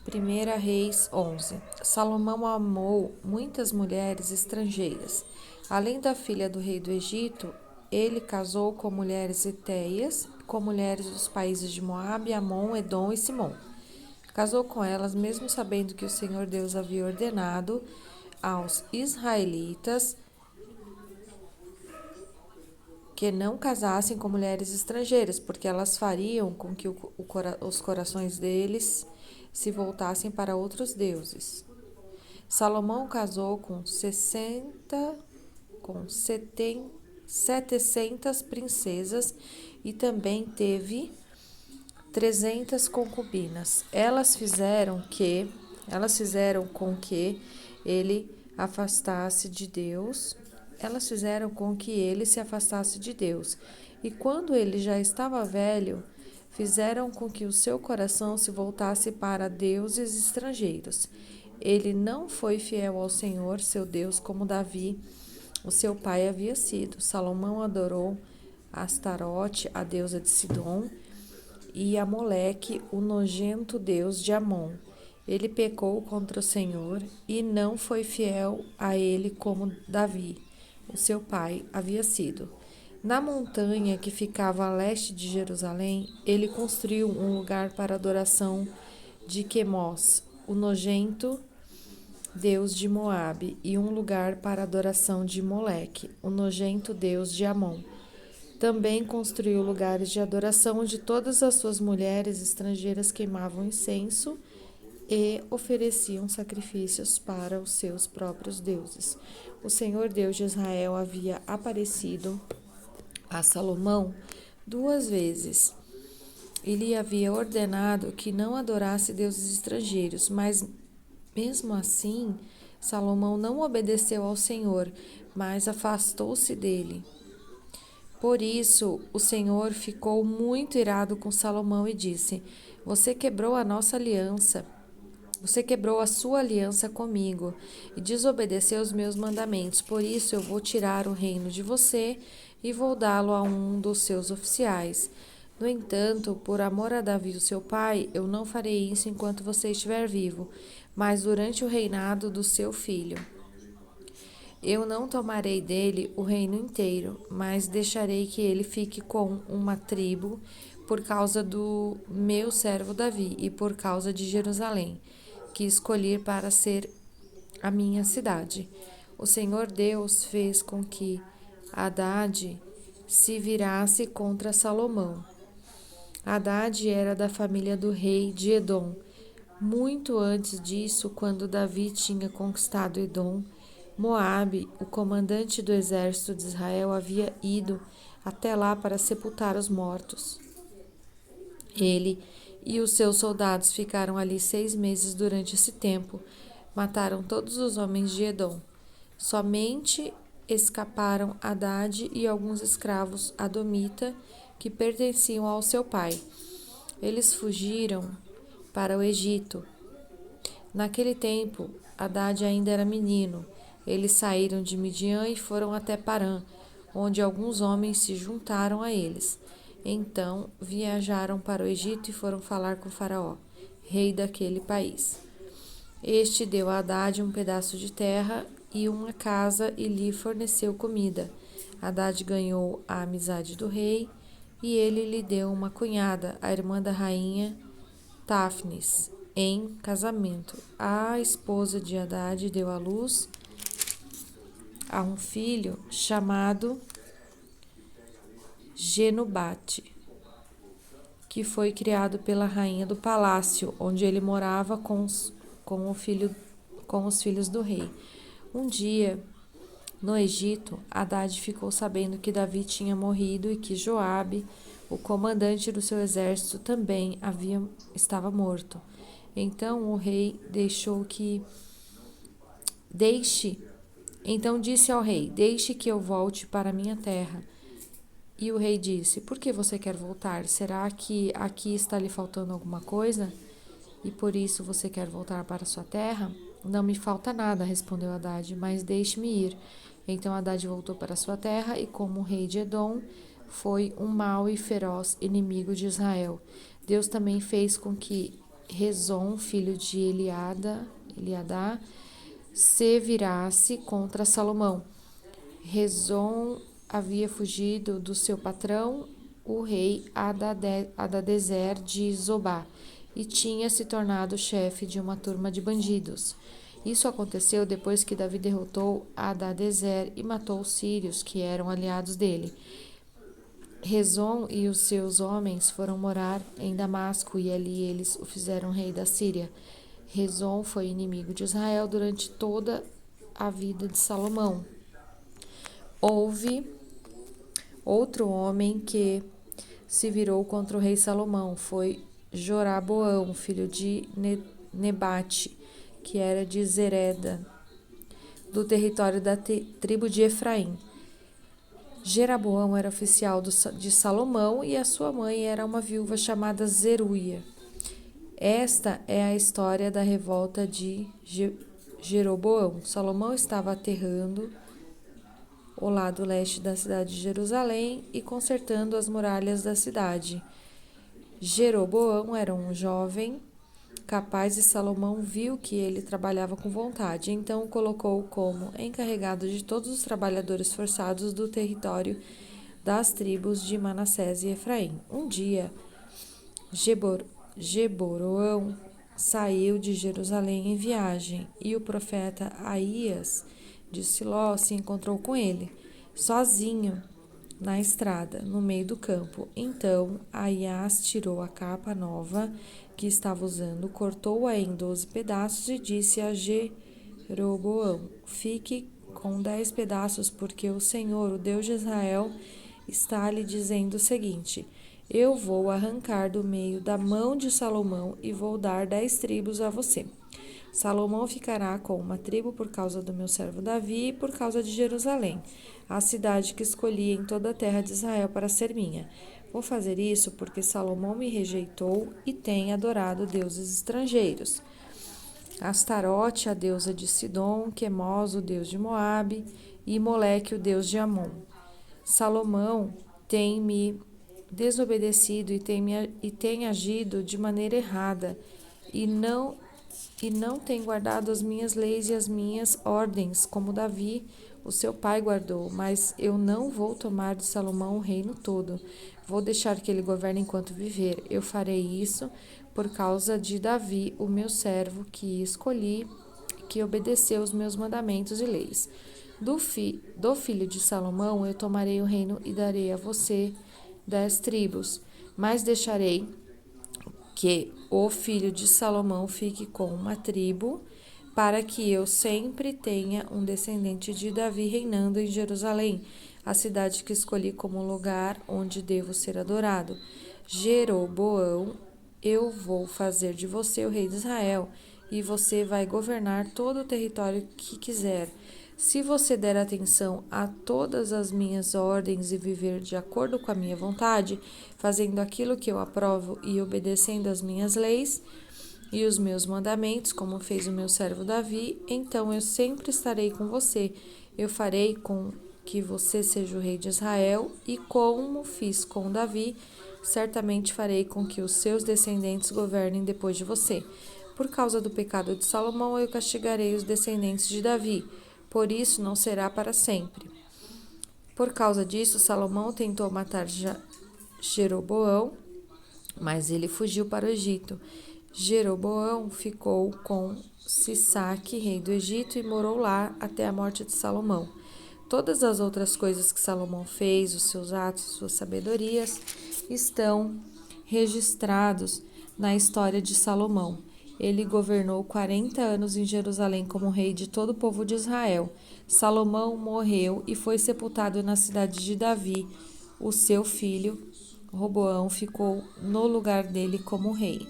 1 Reis 11. Salomão amou muitas mulheres estrangeiras. Além da filha do rei do Egito, ele casou com mulheres etéias, com mulheres dos países de Moabe, Amon, Edom e Simom. Casou com elas, mesmo sabendo que o Senhor Deus havia ordenado aos israelitas que não casassem com mulheres estrangeiras, porque elas fariam com que os corações deles se voltassem para outros deuses. Salomão casou com 700 princesas e também teve 300 concubinas. Elas fizeram com que ele afastasse de Deus. Elas fizeram com que ele se afastasse de Deus. E quando ele já estava velho, fizeram com que o seu coração se voltasse para deuses estrangeiros. Ele não foi fiel ao Senhor, seu Deus, como Davi, o seu pai, havia sido. Salomão adorou Astarote, a deusa de Sidom, e a Moleque, o nojento deus de Amon. Ele pecou contra o Senhor e não foi fiel a ele como Davi, o seu pai, havia sido. Na montanha que ficava a leste de Jerusalém, ele construiu um lugar para adoração de Quemós, o nojento deus de Moabe, e um lugar para adoração de Moleque, o nojento deus de Amon. Também construiu lugares de adoração onde todas as suas mulheres estrangeiras queimavam incenso e ofereciam sacrifícios para os seus próprios deuses. O Senhor Deus de Israel havia aparecido a Salomão 2 vezes. Ele havia ordenado que não adorasse deuses estrangeiros, mas mesmo assim, Salomão não obedeceu ao Senhor, mas afastou-se dele. Por isso, o Senhor ficou muito irado com Salomão e disse: Você quebrou a nossa aliança. Você quebrou a sua aliança comigo e desobedeceu os meus mandamentos. Por isso, eu vou tirar o reino de você e vou dá-lo a um dos seus oficiais. No entanto, por amor a Davi, o seu pai, eu não farei isso enquanto você estiver vivo, mas durante o reinado do seu filho. Eu não tomarei dele o reino inteiro, mas deixarei que ele fique com uma tribo por causa do meu servo Davi e por causa de Jerusalém, que escolhi para ser a minha cidade. O Senhor Deus fez com que Hadade se virasse contra Salomão. Hadade era da família do rei de Edom. Muito antes disso, quando Davi tinha conquistado Edom, Moabe, o comandante do exército de Israel, havia ido até lá para sepultar os mortos. Ele e os seus soldados ficaram ali 6 meses. Durante esse tempo, mataram todos os homens de Edom. Somente escaparam Hadade e alguns escravos adomita que pertenciam ao seu pai. Eles fugiram para o Egito. Naquele tempo, Hadade ainda era menino. Eles saíram de Midian e foram até Parã, onde alguns homens se juntaram a eles. Então viajaram para o Egito e foram falar com Faraó, rei daquele país. Este deu a Hadade um pedaço de terra e uma casa e lhe forneceu comida. Hadade ganhou a amizade do rei e ele lhe deu uma cunhada, a irmã da rainha Táfnis, em casamento. A esposa de Hadade deu à luz a um filho chamado Genubate, que foi criado pela rainha do palácio, onde ele morava com os filhos do rei. Um dia, no Egito, Hadade ficou sabendo que Davi tinha morrido e que Joabe, o comandante do seu exército, também estava morto. Então o rei disse ao rei: Deixe que eu volte para minha terra. E o rei disse: Por que você quer voltar? Será que aqui está lhe faltando alguma coisa? E por isso você quer voltar para sua terra? Não me falta nada, respondeu Hadade, mas deixe-me ir. Então Hadade voltou para sua terra e, como rei de Edom, foi um mau e feroz inimigo de Israel. Deus também fez com que Rezon, filho de Eliadá, se virasse contra Salomão. Rezon havia fugido do seu patrão, o rei Hadadezer de Zobá, e tinha se tornado chefe de uma turma de bandidos. Isso aconteceu depois que Davi derrotou Hadadezer e matou os sírios, que eram aliados dele. Rezon e os seus homens foram morar em Damasco, e ali eles o fizeram rei da Síria. Rezon foi inimigo de Israel durante toda a vida de Salomão. Houve outro homem que se virou contra o rei Salomão, foi Joraboão, filho de Nebate, que era de Zereda, do território da tribo de Efraim. Jeroboão era oficial de Salomão e a sua mãe era uma viúva chamada Zeruia. Esta é a história da revolta de Jeroboão. Salomão estava aterrando o lado leste da cidade de Jerusalém e consertando as muralhas da cidade. Jeroboão era um jovem capaz e Salomão viu que ele trabalhava com vontade, então o colocou como encarregado de todos os trabalhadores forçados do território das tribos de Manassés e Efraim. Um dia, Jeboroão saiu de Jerusalém em viagem e o profeta Aías de Siló se encontrou com ele, sozinho, na estrada, no meio do campo. Então Aías tirou a capa nova que estava usando, cortou-a em 12 pedaços e disse a Jeroboão: fique com 10 pedaços, porque o Senhor, o Deus de Israel, está lhe dizendo o seguinte: eu vou arrancar do meio da mão de Salomão e vou dar 10 tribos a você. Salomão ficará com uma tribo por causa do meu servo Davi e por causa de Jerusalém, a cidade que escolhi em toda a terra de Israel para ser minha. Vou fazer isso porque Salomão me rejeitou e tem adorado deuses estrangeiros. Astarote, a deusa de Sidom, Quemós, o deus de Moabe, e Moleque, o deus de Amon. Salomão tem me desobedecido e tem agido de maneira errada, e não tem guardado as minhas leis e as minhas ordens, como Davi, o seu pai, guardou. Mas eu não vou tomar de Salomão o reino todo. Vou deixar que ele governe enquanto viver. Eu farei isso por causa de Davi, o meu servo, que escolhi, que obedeceu os meus mandamentos e leis. Do filho de Salomão eu tomarei o reino e darei a você 10 tribos, mas deixarei que o filho de Salomão fique com uma tribo, para que eu sempre tenha um descendente de Davi reinando em Jerusalém, a cidade que escolhi como lugar onde devo ser adorado. Jeroboão, eu vou fazer de você o rei de Israel, e você vai governar todo o território que quiser. Se você der atenção a todas as minhas ordens e viver de acordo com a minha vontade, fazendo aquilo que eu aprovo e obedecendo as minhas leis e os meus mandamentos, como fez o meu servo Davi, então eu sempre estarei com você. Eu farei com que você seja o rei de Israel, e como fiz com Davi, certamente farei com que os seus descendentes governem depois de você. Por causa do pecado de Salomão, eu castigarei os descendentes de Davi. Por isso não será para sempre. Por causa disso, Salomão tentou matar Jeroboão, mas ele fugiu para o Egito. Jeroboão ficou com Sisaque, rei do Egito, e morou lá até a morte de Salomão. Todas as outras coisas que Salomão fez, os seus atos, suas sabedorias, estão registrados na história de Salomão. Ele governou 40 anos em Jerusalém como rei de todo o povo de Israel. Salomão morreu e foi sepultado na cidade de Davi. O seu filho, Roboão, ficou no lugar dele como rei.